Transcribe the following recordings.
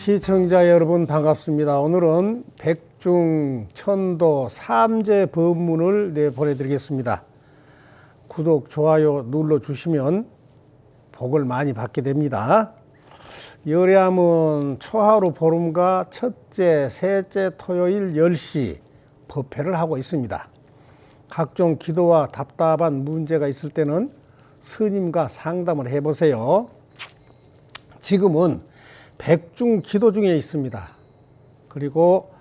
시청자 여러분 반갑습니다. 오늘은 백중 천도 삼재 법문을 보내드리겠습니다. 구독, 좋아요 눌러주시면 복을 많이 받게 됩니다. 열애암은 초하루 보름과 첫째, 셋째 토요일 10시 법회를 하고 있습니다. 각종 기도와 답답한 문제가 있을 때는 스님과 상담을 해보세요. 지금은 백중 기도 중에 있습니다. 그리고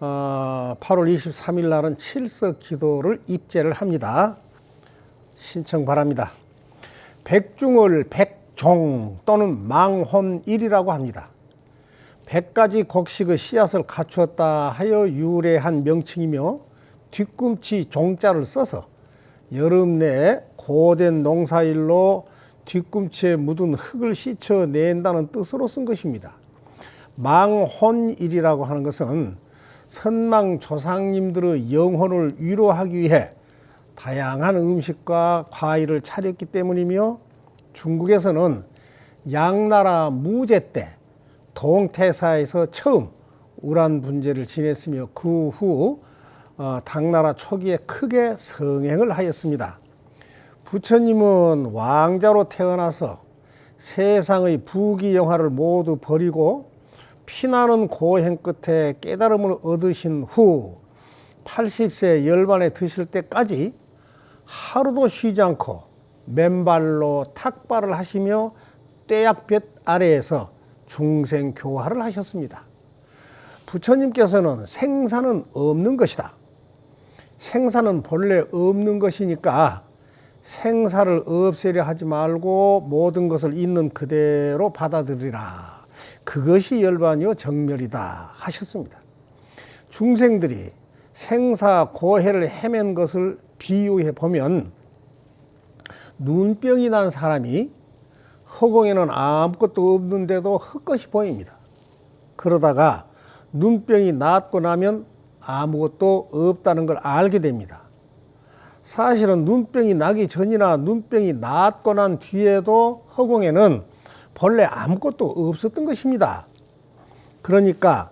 8월 23일 날은 칠석 기도를 입제를 합니다. 신청 바랍니다. 백중을 백종 또는 망혼일이라고 합니다. 100가지 곡식의 씨앗을 갖추었다 하여 유래한 명칭이며 뒤꿈치 종자를 써서 여름 내에 고된 농사일로 뒤꿈치에 묻은 흙을 씻어낸다는 뜻으로 쓴 것입니다. 망혼일이라고 하는 것은 선망 조상님들의 영혼을 위로하기 위해 다양한 음식과 과일을 차렸기 때문이며, 중국에서는 양나라 무제 때 동태사에서 처음 우란 분제를 지냈으며 그 후 당나라 초기에 크게 성행을 하였습니다. 부처님은 왕자로 태어나서 세상의 부귀영화를 모두 버리고 피나는 고행 끝에 깨달음을 얻으신 후 80세 열반에 드실 때까지 하루도 쉬지 않고 맨발로 탁발을 하시며 떼약볕 아래에서 중생교화를 하셨습니다. 부처님께서는 생사는 없는 것이다. 생사는 본래 없는 것이니까 생사를 없애려 하지 말고 모든 것을 있는 그대로 받아들이라. 그것이 열반이요 정멸이다 하셨습니다. 중생들이 생사 고해를 헤맨 것을 비유해 보면 눈병이 난 사람이 허공에는 아무것도 없는데도 흙것이 보입니다. 그러다가 눈병이 낫고 나면 아무것도 없다는 걸 알게 됩니다. 사실은 눈병이 나기 전이나 눈병이 낫고 난 뒤에도 허공에는 본래 아무것도 없었던 것입니다. 그러니까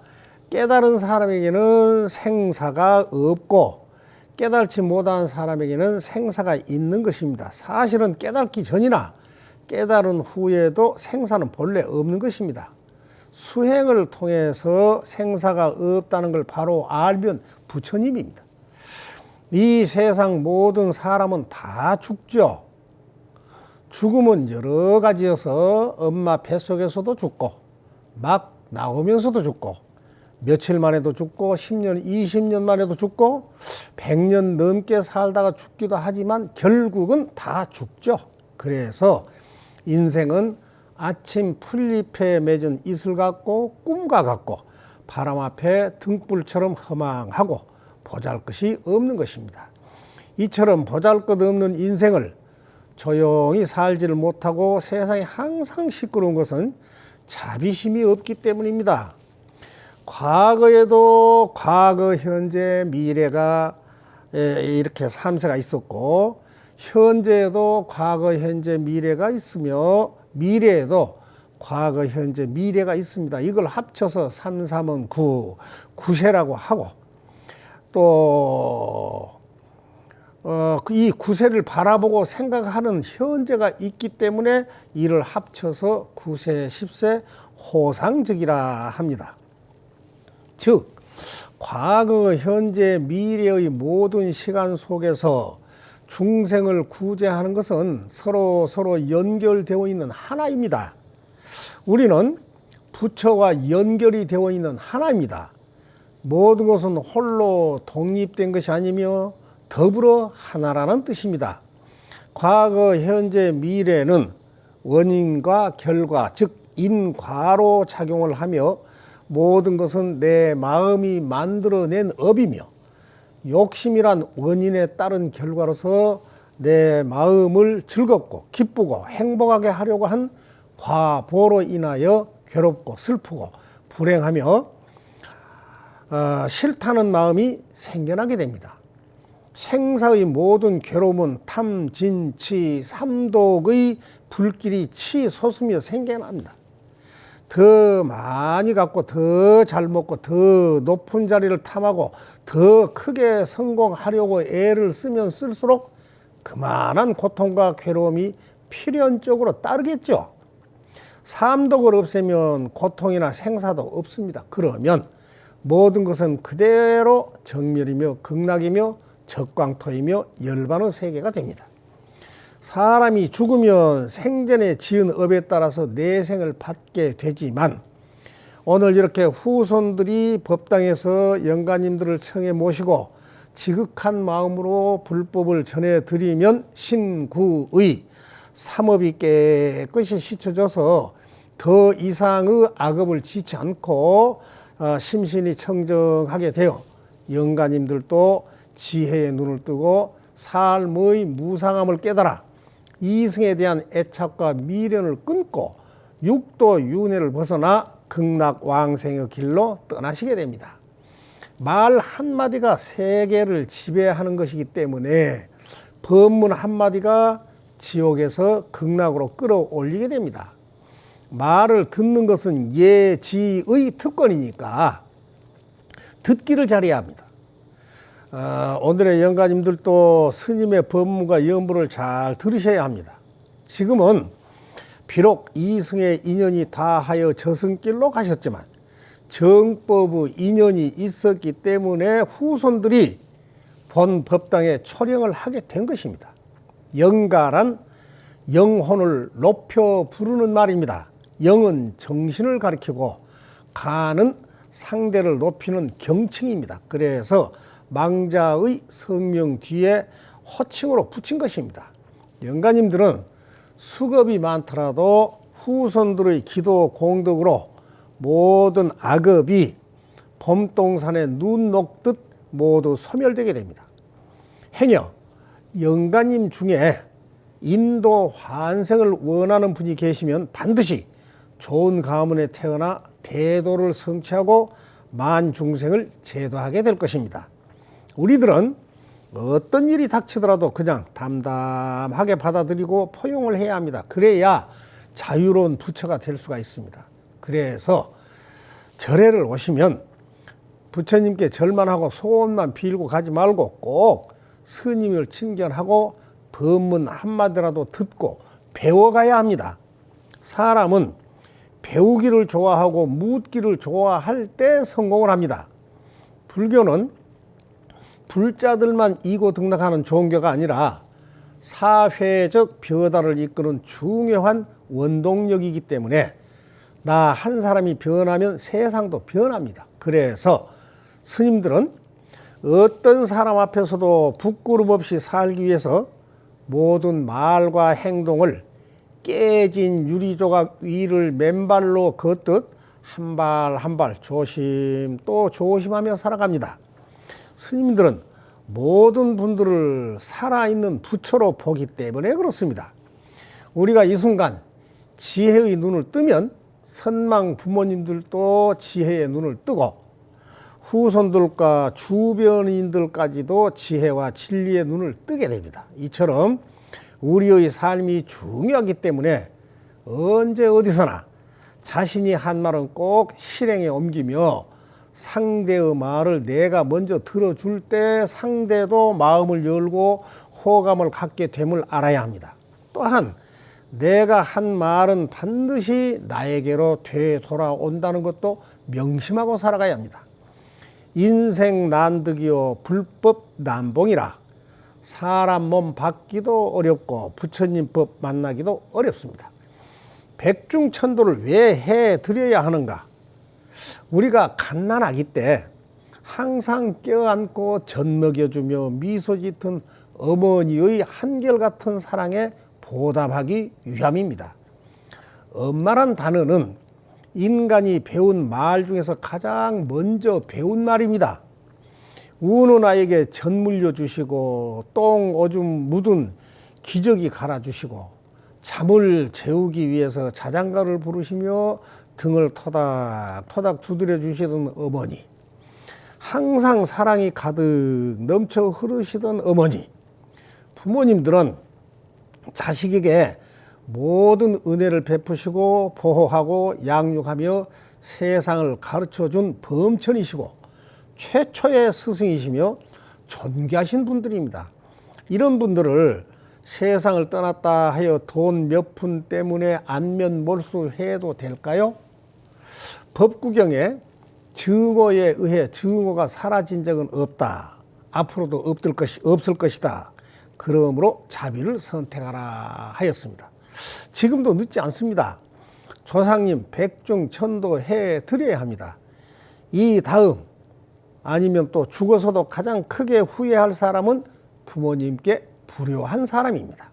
깨달은 사람에게는 생사가 없고 깨달지 못한 사람에게는 생사가 있는 것입니다. 사실은 깨닫기 전이나 깨달은 후에도 생사는 본래 없는 것입니다. 수행을 통해서 생사가 없다는 걸 바로 알면 부처님입니다. 이 세상 모든 사람은 다 죽죠. 죽음은 여러 가지여서 엄마 뱃속에서도 죽고 막 나오면서도 죽고 며칠 만에도 죽고 10년, 20년 만에도 죽고 100년 넘게 살다가 죽기도 하지만 결국은 다 죽죠. 그래서 인생은 아침 풀잎에 맺은 이슬 같고 꿈과 같고 바람 앞에 등불처럼 허망하고 보잘것이 없는 것입니다. 이처럼 보잘것없는 인생을 조용히 살지를 못하고 세상이 항상 시끄러운 것은 자비심이 없기 때문입니다. 과거에도 과거, 현재, 미래가 이렇게 3세가 있었고 현재에도 과거, 현재, 미래가 있으며 미래에도 과거, 현재, 미래가 있습니다. 이걸 합쳐서 3, 3은 9, 9세라고 하고 또 이 9세를 바라보고 생각하는 현재가 있기 때문에 이를 합쳐서 9세, 10세 호상적이라 합니다. 즉 과거, 현재, 미래의 모든 시간 속에서 중생을 구제하는 것은 서로 연결되어 있는 하나입니다. 우리는 부처와 연결이 되어 있는 하나입니다. 모든 것은 홀로 독립된 것이 아니며 더불어 하나라는 뜻입니다. 과거, 현재, 미래는 원인과 결과, 즉 인과로 작용을 하며 모든 것은 내 마음이 만들어낸 업이며 욕심이란 원인에 따른 결과로서 내 마음을 즐겁고 기쁘고 행복하게 하려고 한 과보로 인하여 괴롭고 슬프고 불행하며 싫다는 마음이 생겨나게 됩니다. 생사의 모든 괴로움은 탐, 진, 치, 삼독의 불길이 치솟으며 생겨납니다. 더 많이 갖고 더 잘 먹고 더 높은 자리를 탐하고 더 크게 성공하려고 애를 쓰면 쓸수록 그만한 고통과 괴로움이 필연적으로 따르겠죠. 삼독을 없애면 고통이나 생사도 없습니다. 그러면 모든 것은 그대로 정멸이며 극락이며 적광토이며 열반의 세계가 됩니다. 사람이 죽으면 생전에 지은 업에 따라서 내생을 받게 되지만 오늘 이렇게 후손들이 법당에서 영가님들을 청해 모시고 지극한 마음으로 불법을 전해드리면 신구의 삼업이 깨끗이 씻혀져서 더 이상의 악업을 짓지 않고 심신이 청정하게 되어 영가님들도 지혜의 눈을 뜨고 삶의 무상함을 깨달아 이승에 대한 애착과 미련을 끊고 육도 윤회를 벗어나 극락 왕생의 길로 떠나시게 됩니다. 말 한마디가 세계를 지배하는 것이기 때문에 법문 한마디가 지옥에서 극락으로 끌어올리게 됩니다. 말을 듣는 것은 예지의 특권이니까 듣기를 잘해야 합니다. 오늘의 영가님들도 스님의 법문과 연부를 잘 들으셔야 합니다. 지금은 비록 이승의 인연이 다하여 저승길로 가셨지만 정법의 인연이 있었기 때문에 후손들이 본 법당에 초령을 하게 된 것입니다. 영가란 영혼을 높여 부르는 말입니다. 영은 정신을 가리키고 가는 상대를 높이는 경칭입니다. 그래서 망자의 성명 뒤에 호칭으로 붙인 것입니다. 영가님들은 수급이 많더라도 후손들의 기도 공덕으로 모든 악업이 봄동산에 눈 녹듯 모두 소멸되게 됩니다. 행여 영가님 중에 인도 환생을 원하는 분이 계시면 반드시 좋은 가문에 태어나 대도를 성취하고 만중생을 제도하게 될 것입니다. 우리들은 어떤 일이 닥치더라도 그냥 담담하게 받아들이고 포용을 해야 합니다. 그래야 자유로운 부처가 될 수가 있습니다. 그래서 절에를 오시면 부처님께 절만 하고 소원만 빌고 가지 말고 꼭 스님을 친견하고 법문 한마디라도 듣고 배워가야 합니다. 사람은 배우기를 좋아하고 묻기를 좋아할 때 성공을 합니다. 불교는 불자들만 이고 등락하는 종교가 아니라 사회적 변화를 이끄는 중요한 원동력이기 때문에 나 한 사람이 변하면 세상도 변합니다. 그래서 스님들은 어떤 사람 앞에서도 부끄럼 없이 살기 위해서 모든 말과 행동을 깨진 유리조각 위를 맨발로 걷듯 한 발 한 발 조심 또 조심하며 살아갑니다. 스님들은 모든 분들을 살아있는 부처로 보기 때문에 그렇습니다. 우리가 이 순간 지혜의 눈을 뜨면 선망 부모님들도 지혜의 눈을 뜨고 후손들과 주변인들까지도 지혜와 진리의 눈을 뜨게 됩니다. 이처럼 우리의 삶이 중요하기 때문에 언제 어디서나 자신이 한 말은 꼭 실행에 옮기며 상대의 말을 내가 먼저 들어줄 때 상대도 마음을 열고 호감을 갖게 됨을 알아야 합니다. 또한 내가 한 말은 반드시 나에게로 되돌아온다는 것도 명심하고 살아가야 합니다. 인생 난득이요 불법 난봉이라 사람 몸 받기도 어렵고 부처님 법 만나기도 어렵습니다. 백중천도를 왜 해드려야 하는가? 우리가 갓난아기 때 항상 껴안고 젖먹여주며 미소 짓은 어머니의 한결같은 사랑에 보답하기 위함입니다. 엄마란 단어는 인간이 배운 말 중에서 가장 먼저 배운 말입니다. 우는 아이에게 젖 물려주시고 똥 오줌 묻은 기저귀 갈아주시고 잠을 재우기 위해서 자장가를 부르시며 등을 토닥토닥 두드려 주시던 어머니, 항상 사랑이 가득 넘쳐 흐르시던 어머니, 부모님들은 자식에게 모든 은혜를 베푸시고 보호하고 양육하며 세상을 가르쳐준 범천이시고 최초의 스승이시며 존귀하신 분들입니다. 이런 분들을 세상을 떠났다 하여 돈 몇 푼 때문에 안면몰수해도 될까요? 법구경에 증오에 의해 증오가 사라진 적은 없다. 앞으로도 없을 것이다. 그러므로 자비를 선택하라 하였습니다. 지금도 늦지 않습니다. 조상님 백중천도 해드려야 합니다. 이 다음 아니면 또 죽어서도 가장 크게 후회할 사람은 부모님께 불효한 사람입니다.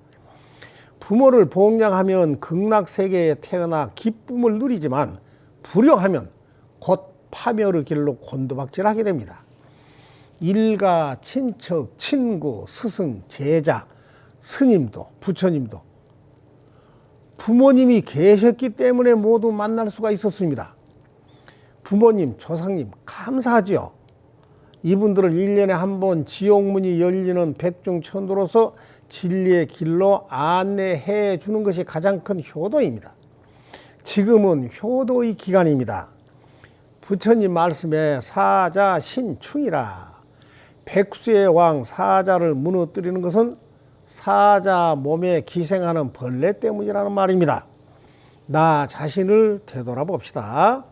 부모를 봉양하면 극락세계에 태어나 기쁨을 누리지만 불효하면 곧 파멸의 길로 곤두박질하게 됩니다. 일가, 친척, 친구, 스승, 제자, 스님도 부처님도 부모님이 계셨기 때문에 모두 만날 수가 있었습니다. 부모님, 조상님 감사하지요. 이분들을 1년에 한 번 지옥문이 열리는 백중천도로서 진리의 길로 안내해 주는 것이 가장 큰 효도입니다. 지금은 효도의 기간입니다. 부처님 말씀에 사자 신충이라. 백수의 왕 사자를 무너뜨리는 것은 사자 몸에 기생하는 벌레 때문이라는 말입니다. 나 자신을 되돌아봅시다.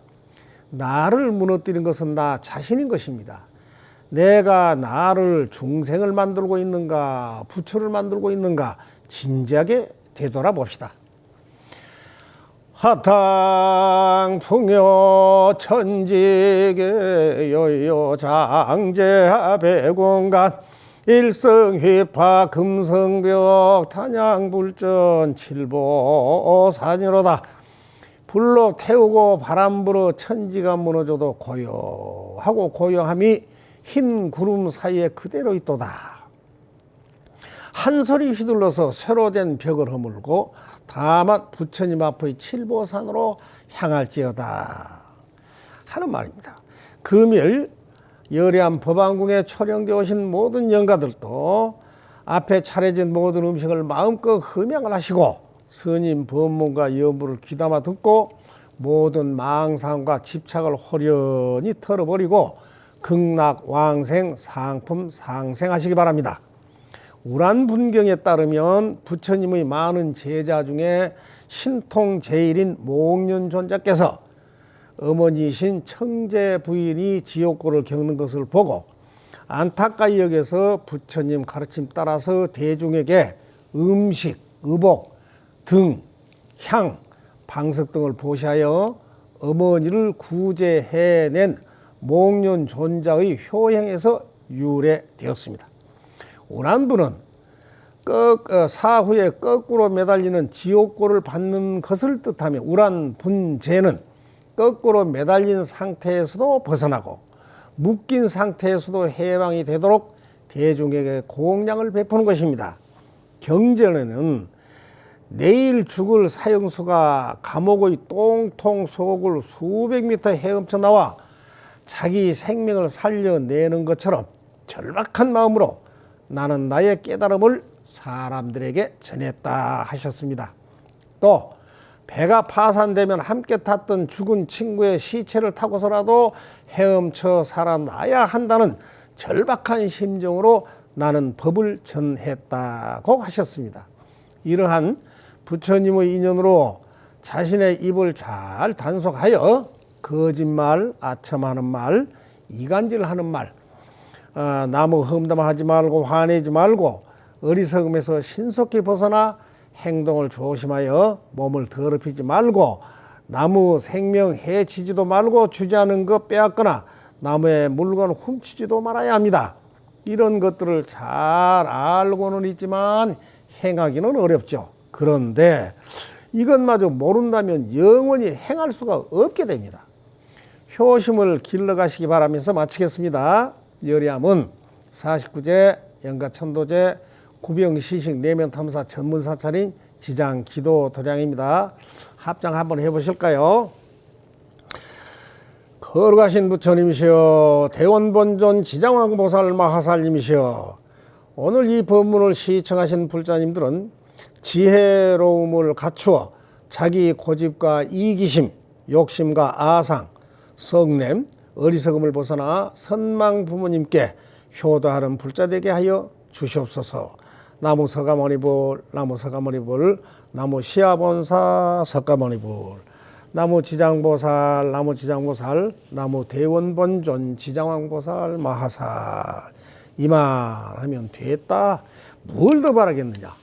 나를 무너뜨린 것은 나 자신인 것입니다. 내가 나를 중생을 만들고 있는가 부처를 만들고 있는가 진지하게 되돌아봅시다. 하탕 풍요 천지계 여요 장제 백운간 일성휘파 금성벽 탄양불전 칠보산이로다. 불로 태우고 바람 불어 천지가 무너져도 고요하고 고요함이 흰 구름 사이에 그대로 있도다. 한 소리 휘둘러서 쇠로 된 벽을 허물고 다만 부처님 앞의 칠보산으로 향할지어다 하는 말입니다. 금일 여리암 법안궁에 초령되어 오신 모든 영가들도 앞에 차려진 모든 음식을 마음껏 흠양을 하시고 스님 법문과 여부를 귀담아 듣고 모든 망상과 집착을 호련히 털어버리고 극락 왕생 상품 상생하시기 바랍니다. 우란분경에 따르면 부처님의 많은 제자 중에 신통 제일인 목련존자께서 어머니이신 청제 부인이 지옥고를 겪는 것을 보고 안타까이 여겨서 부처님 가르침 따라서 대중에게 음식, 의복, 등, 향, 방석 등을 보시하여 어머니를 구제해낸 목련존자의 효행에서 유래되었습니다. 우란부는 사후에 거꾸로 매달리는 지옥고를 받는 것을 뜻하며 우란분제는 거꾸로 매달린 상태에서도 벗어나고 묶인 상태에서도 해방이 되도록 대중에게 공양을 베푸는 것입니다. 경전에는 내일 죽을 사형수가 감옥의 똥통 속을 수백 미터 헤엄쳐 나와 자기 생명을 살려내는 것처럼 절박한 마음으로 나는 나의 깨달음을 사람들에게 전했다 하셨습니다. 또 배가 파산되면 함께 탔던 죽은 친구의 시체를 타고서라도 헤엄쳐 살아나야 한다는 절박한 심정으로 나는 법을 전했다고 하셨습니다. 이러한 부처님의 인연으로 자신의 입을 잘 단속하여 거짓말, 아첨하는 말, 이간질하는 말, 나무 험담하지 말고 화내지 말고 어리석음에서 신속히 벗어나 행동을 조심하여 몸을 더럽히지 말고 나무 생명 해치지도 말고 주지 않은 것 빼앗거나 나무의 물건 훔치지도 말아야 합니다. 이런 것들을 잘 알고는 있지만 행하기는 어렵죠. 그런데 이것마저 모른다면 영원히 행할 수가 없게 됩니다. 효심을 길러가시기 바라면서 마치겠습니다. 여리암은 49제 영가천도제 구병시식 내면탐사 전문사찰인 지장 기도 도량입니다. 합장 한번 해보실까요? 거룩하신 부처님이시여 대원본존 지장왕보살 마하살님이시여 오늘 이 법문을 시청하신 불자님들은 지혜로움을 갖추어 자기 고집과 이기심, 욕심과 아상, 성냄, 어리석음을 벗어나 선망 부모님께 효도하는 불자 되게 하여 주시옵소서. 나무 서가모니불, 나무 서가모니불, 나무 시아본사 석가모니불, 나무 지장보살, 나무 지장보살, 나무 대원본존 지장왕보살 마하살. 이만하면 됐다. 뭘 더 바라겠느냐.